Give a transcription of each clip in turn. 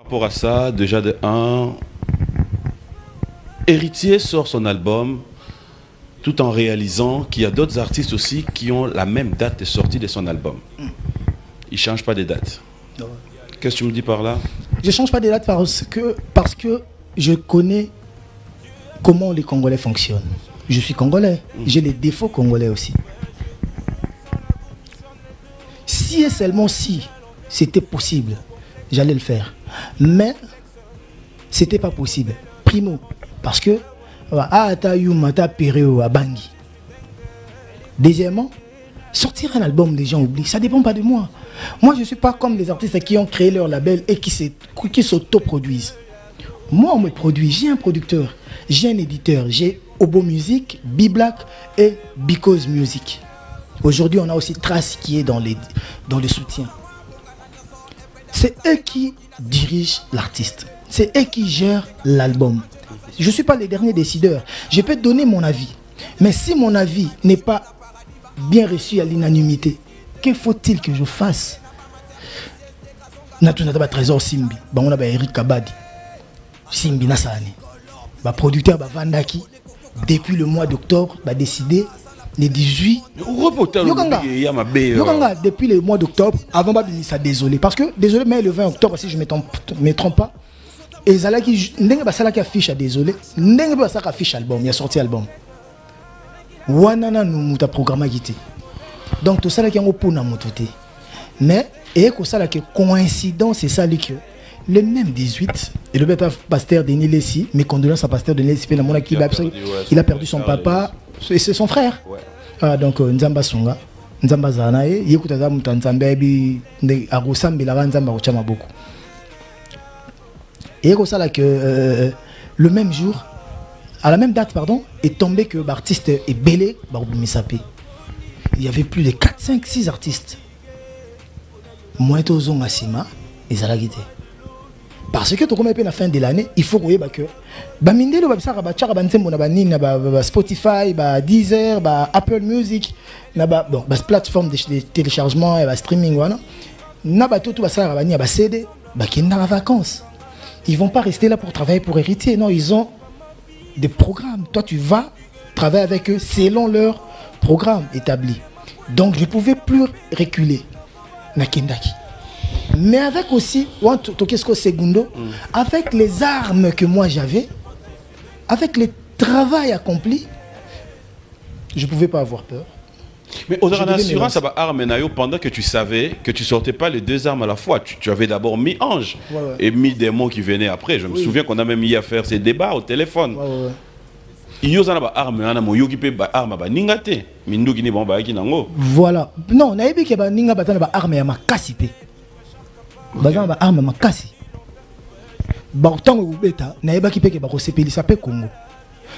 rapport à ça, déjà de 1, Héritier sort son album tout en réalisant qu'il y a d'autres artistes aussi qui ont la même date de sortie de son album. Il ne change pas de date. Qu'est-ce que tu me dis par là? Je ne change pas de date parce que je connais comment les Congolais fonctionnent. Je suis Congolais, j'ai les défauts congolais aussi. Si et seulement si c'était possible, j'allais le faire. Mais c'était pas possible. Primo, parce que deuxièmement, sortir un album, les gens oublient. Ça ne dépend pas de moi. Moi, je ne suis pas comme les artistes qui ont créé leur label et qui s'autoproduisent. Moi, on me produit. J'ai un producteur, j'ai un éditeur, j'ai Obo Music, B-Black et Because Music. Aujourd'hui, on a aussi Trace qui est dans le soutien. C'est eux qui dirigent l'artiste. C'est eux qui gèrent l'album. Je ne suis pas le dernier décideur. Je peux donner mon avis. Mais si mon avis n'est pas bien reçu à l'unanimité, que faut-il que je fasse? On a Trésor Simbi, on a Eric Kabadi, Simbi Nassani, producteur Vandaki, depuis le mois d'octobre, a décidé le 18. Depuis le mois d'octobre, avant ça, désolé. Parce que, désolé, mais le 20 octobre, si je ne me trompe pas, et Zalaki, qui affiche à désolé, qui affiche album, il a sorti album. Wanana nous a programmé quitté. Donc tout ça là qui est un peu na mototé. Mais et que ça là qui coïncidence c'est ça que le même 18 et le pasteur Denis Lessi, mes condoléances à pasteur Denis Lessi, il a perdu son papa et c'est son frère. Ah, donc Nzamba Songa, Nzamba Zanae, yekuta za mutanzamba bi agosambi la nzamba ochama beaucoup. Et que ça là que le même jour, à la même date pardon, est tombé que l'artiste est belé Misapé. Il y avait plus de 4, 5, 6 artistes. Moi, je suis Massima et Zalagité. Parce que, à la fin de l'année, il faut que Spotify, Deezer, Apple Music, plateforme de téléchargement et streaming, CD, vacances. Ils ne vont pas rester là pour travailler pour héritier. Non, ils ont des programmes. Toi, tu vas travailler avec eux selon leur programme établi. Donc je ne pouvais plus reculer. Nakendaki. Mais avec aussi, avec les armes que moi j'avais, avec le travail accompli, je ne pouvais pas avoir peur. Mais au-delà de l'assurance, pendant que tu savais que tu ne sortais pas les deux armes à la fois, tu avais d'abord mis Ange et mis des mots qui venaient après. Je me souviens qu'on a même eu à faire ces débats au téléphone. Voilà. Non, on a vu qu'il y a des armes à makasi. Des armes à makasi.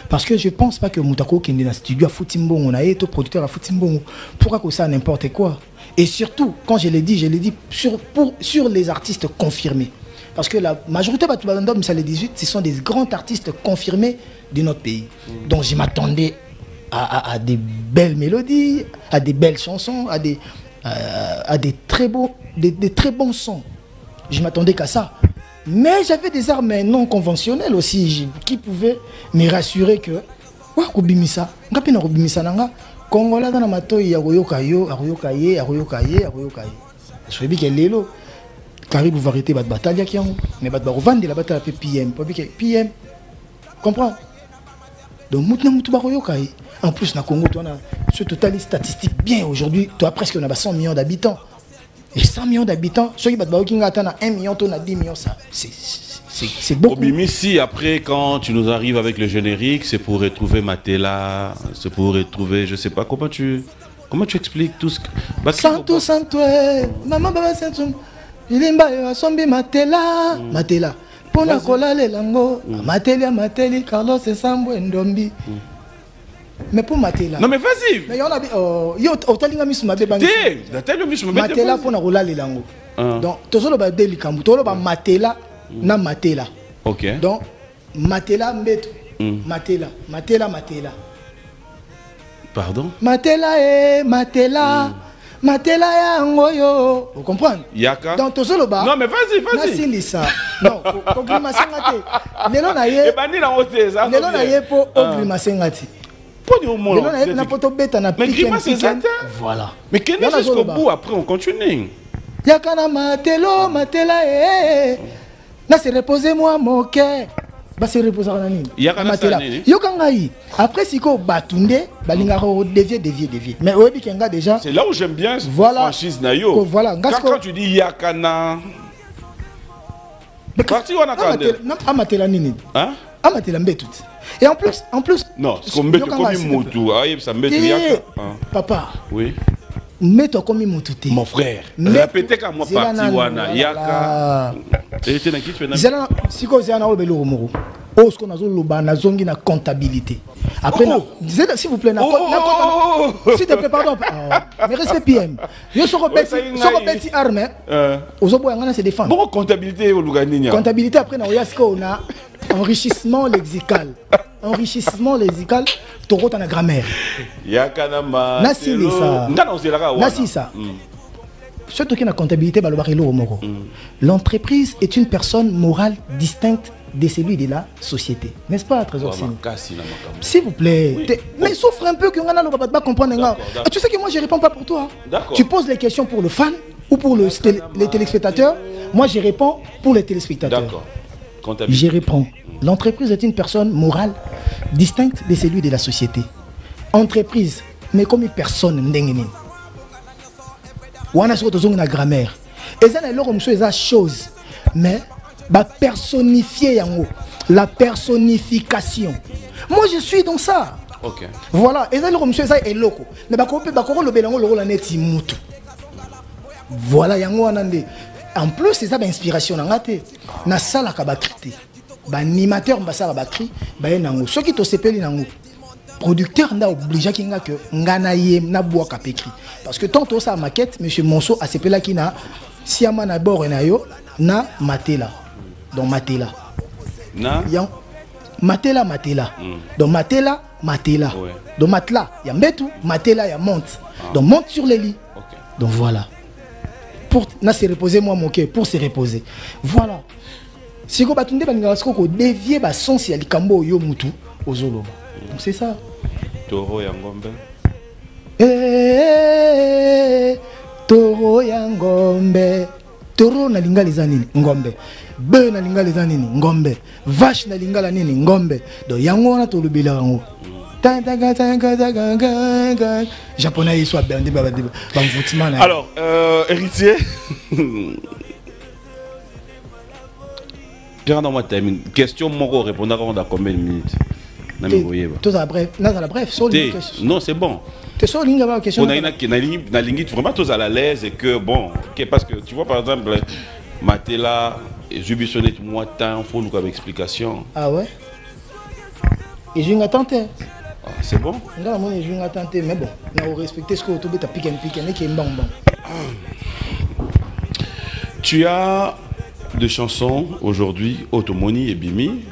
Parce que je ne pense pas que Moutako qui est dans le studio à Futimbongo, on a été producteur à Futimbongo. Pourquoi que ça n'importe quoi? Et surtout, quand je l'ai dit sur les artistes confirmés. Parce que la majorité de 18, ce sont des grands artistes confirmés de notre pays. Donc je m'attendais à des belles mélodies, à des belles chansons, à des très bons sons. Je m'attendais qu'à ça. Mais j'avais des armes non conventionnelles aussi qui pouvaient me rassurer que Congolais dans la matoyi ya koyoka yo, akoyoka ye. Je suis bien lelo. Caribou variété bat bataille qui ont mais bat vendre la bataille PM PM. Comprends? Donc mutu bakoyoka ye. En plus na Congo on a ce total statistique bien aujourd'hui, toi presque on a 100 millions d'habitants. Et 100 millions d'habitants, ceux qui battent 1 million, on a 10 millions, ça c'est beaucoup. Obimisi, après, quand tu nous arrives avec le générique, c'est pour retrouver Matela, c'est pour retrouver, je sais pas, comment tu expliques tout ce que... Santo, maman, baba, santo, il est sombi Matela, Matela. Pour la cola, les lango, Mateli, Carlos et Sambo Ndombi. Mais pour Matela. Non mais vas-y. Mais yo otalinga misu mabe bangi. Matela pour na rola les lango. Donc tozolo ba deli kambu, tozolo ba Matela na Matela. OK. Donc Matela mbeto. Matela. Pardon? Matela matela yango yo. Vous comprenez? Yaka. Dans tout le bas. Non mais vas-y. Nasi ça. Non, ogrimation ngate. Nelo na ye. Et bani na hote ça. Nelo na ye po ogrimation ngate. Poni au monde. Nelo na ye na poto beta na pique. Mais grimace ça. Voilà. Mais qu'est-ce que jusqu'au bout après on continue. Yaka na matela na se reposer moi mon cœur. Ba se reposer na nini? Yaka na nini? Yokangai. Après siko batunde balinga dévier. Mais oyebi kenga déjà. C'est là où j'aime bien voilà. Franchise na yo. Voilà, quand tu dis yakana. Parti on a kandé. Amatela nini? Hein? Amatela mbetout. Et en plus non, c'est comme mbetou comme mutu. Ah, ça mbetou yaka. Papa. Oui. Mets-toi comme Moutouté. Mon frère. Répétez qu'à moi parti wana yaka. Et tu n'as qui tu n'as. Si quoi c'est un autre bello moro. Oh ce qu'on a zolo na zongi na comptabilité. Après s'il vous plaît s'il te plaît pardon. Mais respect PM. Yo so petit arme. Ozobo yangana se défendre. Bon comptabilité au Lugani. Comptabilité après na oyasko on a enrichissement lexical. Enrichissement lexical. Toro ta na grammaire. Yakanama. Nasi ça. Nasi ça. Surtout qu'il y a la comptabilité, l'entreprise est une personne morale distincte de celui de la société. N'est-ce pas, Trésor? S'il vous plaît. Mais souffre un peu que on ne pas comprendre. Tu sais que moi, je ne réponds pas pour toi. Tu poses les questions pour le fan ou pour les téléspectateurs. Moi, je réponds pour les téléspectateurs. Je réponds. L'entreprise est une personne morale distincte de celui de la société. Entreprise, mais comme une personne. On a une grammaire. Et ça, c'est une chose. Mais, personnifier la personnification. Moi, je suis dans ça. Ok. Voilà. Et ça, c'est loco. Mais, voilà, en plus, c'est ça l'inspiration. Na sala kabakrité. Animateur mbasa bakri, nango. Ceux qui te s'appellent nango. Producteur n'a obligé qu'il que nganaye na bois kapekri. Parce que tant que ça maquette, monsieur Monceau a s'appelé qui na siama na bord na yo na matela. Donc matela. Na matela. Donc matela. Ouais. Donc matelas, il y a mbetu, matela, il y a monte. Donc monte sur les lits. Okay. Donc voilà. Pour na se reposer moi mon cœur pour se reposer. Voilà. Si ko batunde baninga ko dévier ba sens ya likambo yo mutu ozoloba. Donc c'est ça. Toro ya ngombe. Toro ya ngombe. Toro na lingala nini ngombe. Be na lingala nini ngombe. Vache na lingala nini ngombe. Donc yango na to lubila yango. Japonais ils sont bandé alors héritier. Pierre dans moi timing. Question moko répondre dans combien de minutes? Non, c'est bon. On a une ligne vraiment tous à la l'aise et que bon, parce que tu vois par exemple, Matela, Jubissonnet, moi, tant, faut nous avoir explication. Ah ouais? Et je vais tenté. C'est bon? Non, moi je vais tenter, mais bon, on va respecter ce que tu as piqué et qui est bon. Tu as deux chansons aujourd'hui, Automoni et Bimi.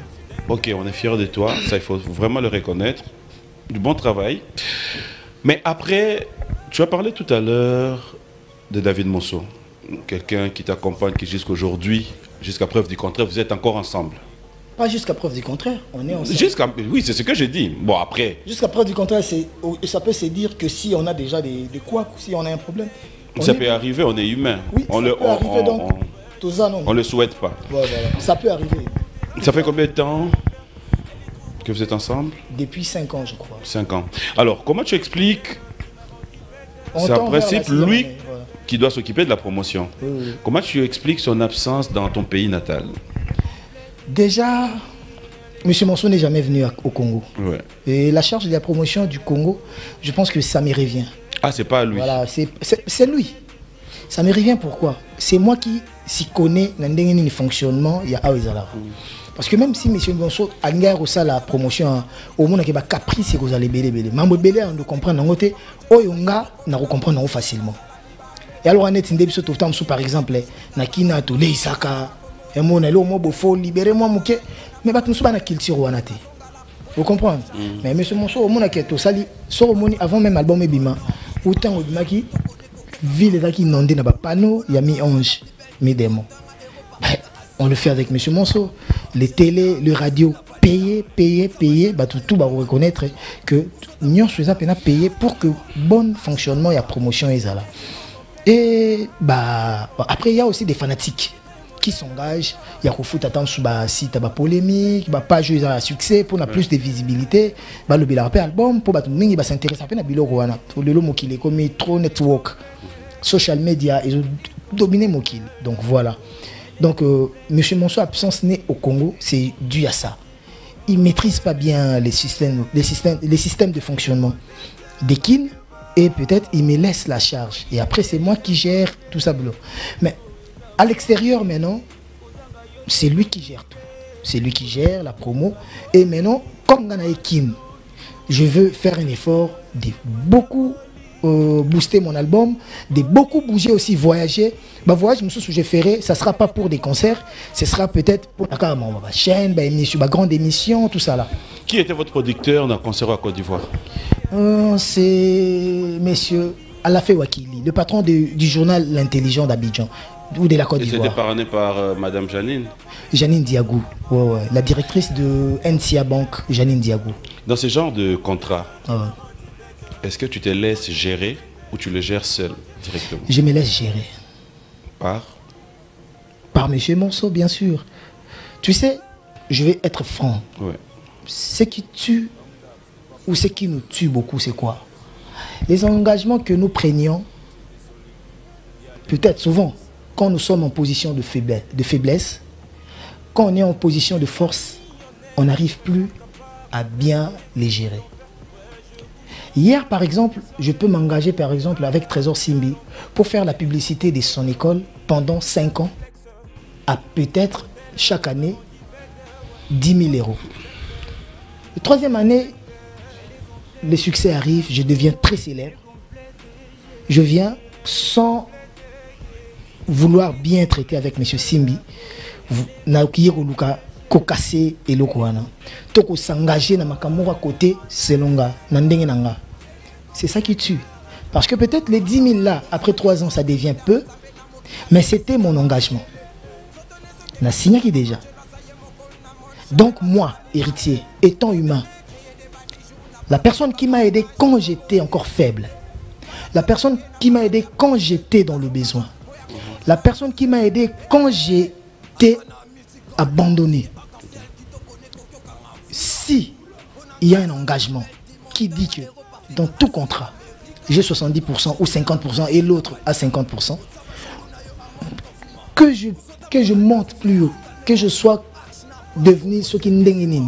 Ok, on est fiers de toi, ça il faut vraiment le reconnaître. Du bon travail. Mais après, tu as parlé tout à l'heure de David Monceau. Quelqu'un qui t'accompagne, qui jusqu'aujourd'hui, jusqu'à preuve du contraire, vous êtes encore ensemble. Pas jusqu'à preuve du contraire, on est ensemble. Oui, c'est ce que j'ai dit. Bon, après... Jusqu'à preuve du contraire, ça peut se dire que si on a déjà des couacs, si on a un problème... Ça peut arriver, on est humain. Oui, on peut arriver donc... On ne le souhaite pas. Ouais, voilà. Ça peut arriver. Ça fait combien de temps que vous êtes ensemble? Depuis 5 ans, je crois. 5 ans. Alors, comment tu expliques? C'est en principe lui qui doit s'occuper de la promotion. Oui. Comment tu expliques son absence dans ton pays natal? Déjà, M. Monceau n'est jamais venu au Congo. Ouais. Et la charge de la promotion du Congo, je pense que ça me revient. Ah, c'est pas à lui? Voilà, c'est lui. Ça me revient pourquoi? C'est moi qui s'y connais dans le fonctionnement, il y a Awezala. Parce que même si M. Monceau a reçu la promotion, au monde qui a caprice, vous allez belé. Mambo belé, on doit comprendre, on comprendre facilement. Et alors, on est une début tout le temps, par exemple, Nakina, Toulé, Isaka, et mon elo, mon beau, faut libérer moi, mouké. Mais bah, nous sommes dans la culture ou anate. Vous comprenez? Mais M. Monceau, au monde qui est au sali, sur le monde avant même album Ebima, autant Ebima qui ville qui inondée dans panneau, il y a mis ange, mis démon. On le fait avec M. Monceau. Les télés, les radios, payer, bah tout va reconnaître que nous sommes payés pour que bon fonctionnement et la promotion est là. Et bah après il y a aussi des fanatiques qui s'engagent. Il y a foot attendre sur si tu as polémique, pas jouer à succès pour plus de visibilité. Bah le album pour tout le monde s'intéresser à peine à bilo rouana. Pour le mot qui est comme trop network, social media, ils ont dominé Mokil. Donc voilà. Donc, M. Monceau absence né au Congo, c'est dû à ça. Il ne maîtrise pas bien les systèmes de fonctionnement des kin et peut-être il me laisse la charge. Et après, c'est moi qui gère tout ça. Mais à l'extérieur, maintenant, c'est lui qui gère tout. C'est lui qui gère la promo. Et maintenant, comme dans la kin, je veux faire un effort de beaucoup booster mon album, de beaucoup bouger aussi, voyager. Bah voyage, monsieur, ce que je ferai, ça sera pas pour des concerts, ce sera peut-être pour ma chaîne, ma grande émission, tout ça là. Qui était votre producteur dans Concert à Côte d'Ivoire? C'est monsieur Alafé Wakili, le patron du journal L'Intelligent d'Abidjan ou de la Côte d'Ivoire. C'était parrainé par Madame Janine. Janine Diagou, ouais. La directrice de NCA Bank, Janine Diagou. Dans ce genre de contrat, est-ce que tu te laisses gérer ou tu le gères seul directement? Je me laisse gérer. Par M. Monceau, bien sûr. Tu sais, je vais être franc. Ouais. Ce qui tue ou ce qui nous tue beaucoup, c'est quoi? Les engagements que nous prenions, peut-être souvent, quand nous sommes en position de faiblesse, quand on est en position de force, on n'arrive plus à bien les gérer. Hier, par exemple, je peux m'engager par exemple avec Trésor Simbi pour faire la publicité de son école pendant 5 ans à peut-être chaque année 10 000 euros. La troisième année, le succès arrive, je deviens très célèbre. Je viens sans vouloir bien traiter avec M. Simbi. Kokase et Lokoana. Toko s'engager dans ma caméra à côté, c'est longa. C'est ça qui tue. Parce que peut-être les 10 000 là, après 3 ans, ça devient peu. Mais c'était mon engagement. Na signé qui déjà. Donc moi, héritier, étant humain, la personne qui m'a aidé quand j'étais encore faible, la personne qui m'a aidé quand j'étais dans le besoin, la personne qui m'a aidé quand j'étais abandonné, si il y a un engagement qui dit que dans tout contrat, j'ai 70% ou 50% et l'autre à 50%, que je monte plus haut, que je sois devenu ce qui n'est,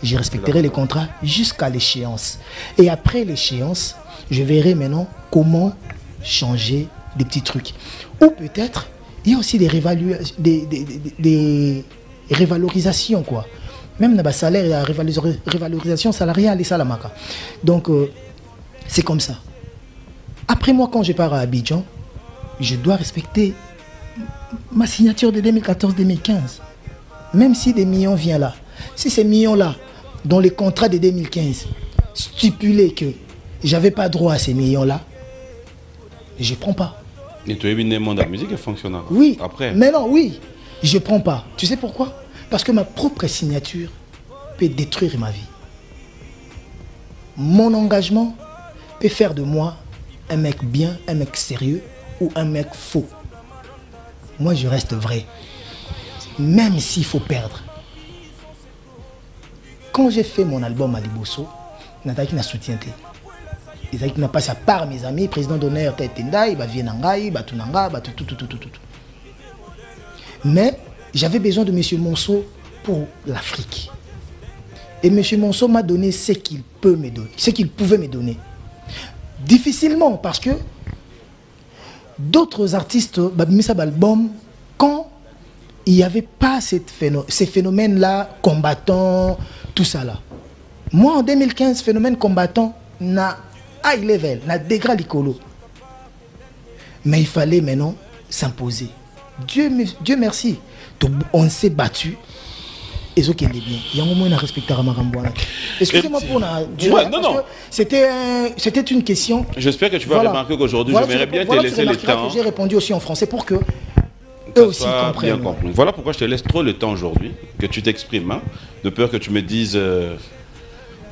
je respecterai les contrats jusqu'à l'échéance. Et après l'échéance, je verrai maintenant comment changer des petits trucs. Ou peut-être, il y a aussi des révalorisations, quoi. Même dans le salaire, il y a révalorisation salariale et salamaka. Donc, c'est comme ça. Après moi, quand je pars à Abidjan, je dois respecter ma signature de 2014-2015. Même si des millions viennent là. Si ces millions-là, dans les contrats de 2015, stipulaient que j'avais pas droit à ces millions-là, je ne prends pas. Et tu es bien monde de la musique et fonctionnaire. Oui, après. Mais non, oui, je ne prends pas. Tu sais pourquoi? Parce que ma propre signature peut détruire ma vie. Mon engagement peut faire de moi un mec bien, un mec sérieux ou un mec faux. Moi, je reste vrai. Même s'il faut perdre. Quand j'ai fait mon album à Liboso, Nathalie n'a soutien. Ils n'a pas ça par mes amis, président d'honneur, Tendai, Vienangai, Batunanga, tout. Mais j'avais besoin de M. Monceau pour l'Afrique. Et M. Monceau m'a donné ce qu'il peut me donner, ce qu'il pouvait me donner. Difficilement, parce que d'autres artistes, album, quand il n'y avait pas ces phénomènes-là, combattants, tout ça là. Moi, en 2015, phénomène combattant, n'a high level, n'a dégra l'icolo. Mais il fallait maintenant s'imposer. Dieu merci, on s'est battu et ce qui est bien. Il y a un moment où on a respecté Ramambouana. Excusez-moi pour la durée. Ouais, non, non. C'était une question. J'espère que tu vas remarquer qu'aujourd'hui, j'aimerais bien te laisser le temps. J'ai répondu aussi en français pour que eux aussi comprennent. Voilà pourquoi je te laisse trop le temps aujourd'hui, que tu t'exprimes, hein, de peur que tu me dises...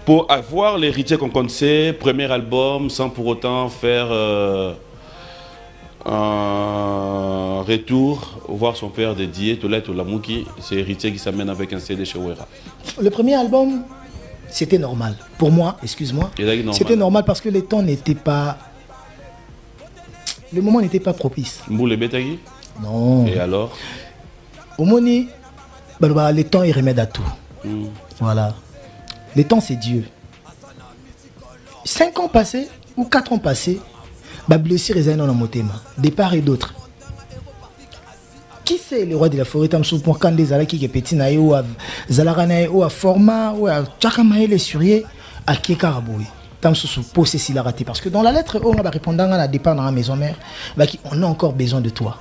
pour avoir l'héritier qu'on connaissait, premier album, sans pour autant faire un retour, voir son père dédié, Tolet Tolamouki, c'est héritier qui s'amène avec un CD chez Wera. Le premier album, c'était normal. Pour moi, excuse-moi, c'était normal parce que les temps n'étaient pas... Le moment n'était pas propice. Mboule Betagui? Non. Et alors? Au Moni, les temps, ils remettent à tout. Voilà. Le temps, c'est Dieu. 5 ans passés ou 4 ans passés, blessure est dans mon thème, de part et d'autre. Qui c'est le roi de la forêt? Tamsou pour quand des alaki qui est petit naï ou à Zalaranaï ou à Forma ou à Tchakamaï les suriers à Kekaraboui. Tamsou posé s'il a raté. Parce que dans la lettre, on va répondre à la départ dans la maison mère, on a encore besoin de toi.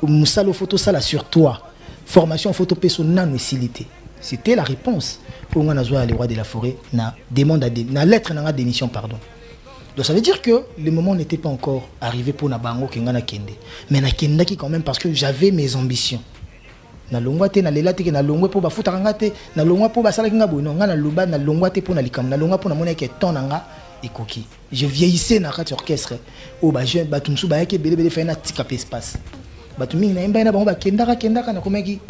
Moussalo photo ça là sur toi. Formation photo peso nan facilité. C'était la réponse. Pour moi, les rois de la forêt, na demande à na lettre na démission pardon. Donc ça veut dire que le moment n'était pas encore arrivé pour Nabango Kengana Kende. Mais na Kenda qui quand même parce que j'avais mes ambitions. Na longwate na lelate na longwe pour bafuta ngate na longwa pour basala kinga bono ngana luba na longwate pour na likam na longwa pour na mona ke tonanga ekoki. Je vieillissais na rat orchestre. O ba jeune ba tumsu ba yake bele fa na tika espace. Ba tumi na imba na bango ba kenda na komeki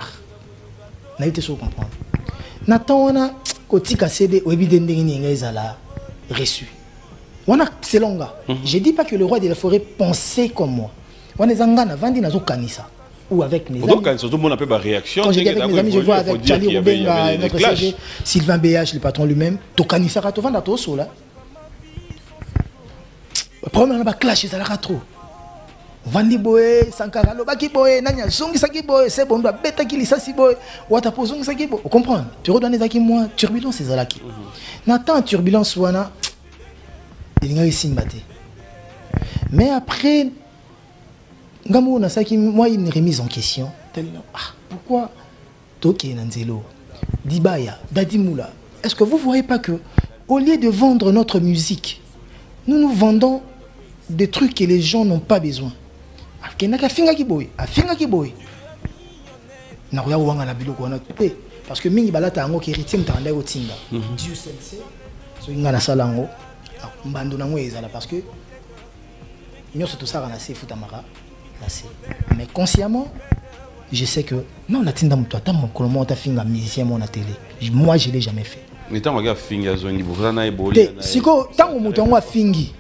na été so comprendre. Nathan wana kotika CD oebide ndenge ni ngezala reçu. Wana c'est longa. Je dis pas que le roi de la forêt pensait comme moi. Wana zangana vandi nazo kanisa ou avec mes amis. Donc quand tout le monde a peu ma réaction. Quand j'ai avec mes amis, je vois avec Charlie Rubenga, notre CG, Sylvain BH, le patron lui-même, to kanisa ka to vanda to sola. Problème ba clash ça la trop. Vandi boye Sankara lobaki boye nanya zongi saki boye c'est bon doit beta ki lisasi boye wata pozongi saki boye. Vous comprenez? Tu redonnes zaki moi turbulence c'est zalaki. Nathan turbulence wana il nga simbate. Mais après ngamo na saki moi une remise en question. Pourquoi Toké Nanzelo Dibaya Dadimoula? Est-ce que vous voyez pas que au lieu de vendre notre musique, nous vendons des trucs que les gens n'ont pas besoin? Parce que mingi balata ango héritier mtanda otinga. Dieu seul sait. So inga na salango mbando nango ezala parce que nyoso to sara na se futamara na se. Mais consciemment, je sais que non natinda mto ata mokolo mo ta finga musicien mo na télé. Moi je l'ai jamais fait. Mais tant regarde finga zongi buvana eboli. Siko tango moto ngo fingi.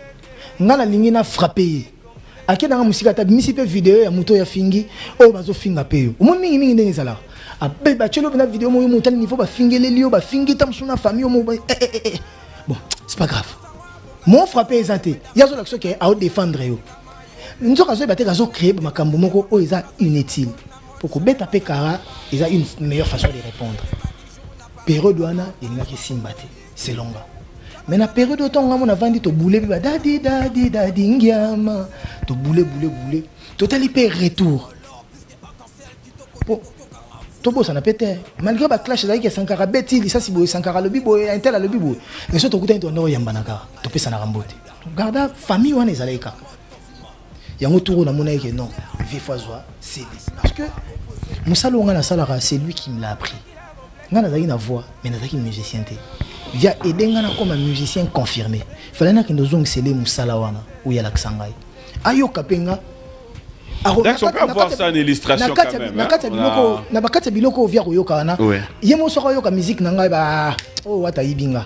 Ngana lingi na frapper. Akena nga musika ta bimisi pe vidéo ya moto ya fingi o bazo finga pe yo. Omo mingi ndenge ezala. Abe ba chelo na vidéo mo montali niveau ba fingele lio ba fingi tamsu na famille mo bon, c'est pas grave. Mon frappé ezate. Yazo l'action qui est à défendre yo. Nous avons créé makambo moko o eza inutile. Pour que beta pe kara, ils a une meilleure façon de répondre. Période douana, il n'y a que simbate. C'est long. Mais la période de temps, on a vendu to boule, dadi ngiama, to boule. Total hyper retour. Tobo ça n'a pété. Malgré la clash, c'est Sankara Betty, ça c'est Sankara le bibo, un tel le bibo. Mais surtout, tu as un yambanaka, tu peux s'en ramboter. Garda, famille, on est à l'écart. Il y a un retour dans mon aïe que non, Vifoisois, c'est parce que Moussa Longana Salara, c'est lui qui me l'a appris. Il a une voix, mais il a une musicien. Il a aidé comme un musicien confirmé. Il fallait que nous ayons scellé Moussa Lawana, où il y a l'accent. Ayo Kapenga. Donc on peut avoir ça en illustration quand même. Nakata biloko via Royo Kana. Yemo soko yo ka musique nanga ba oh wata ibinga.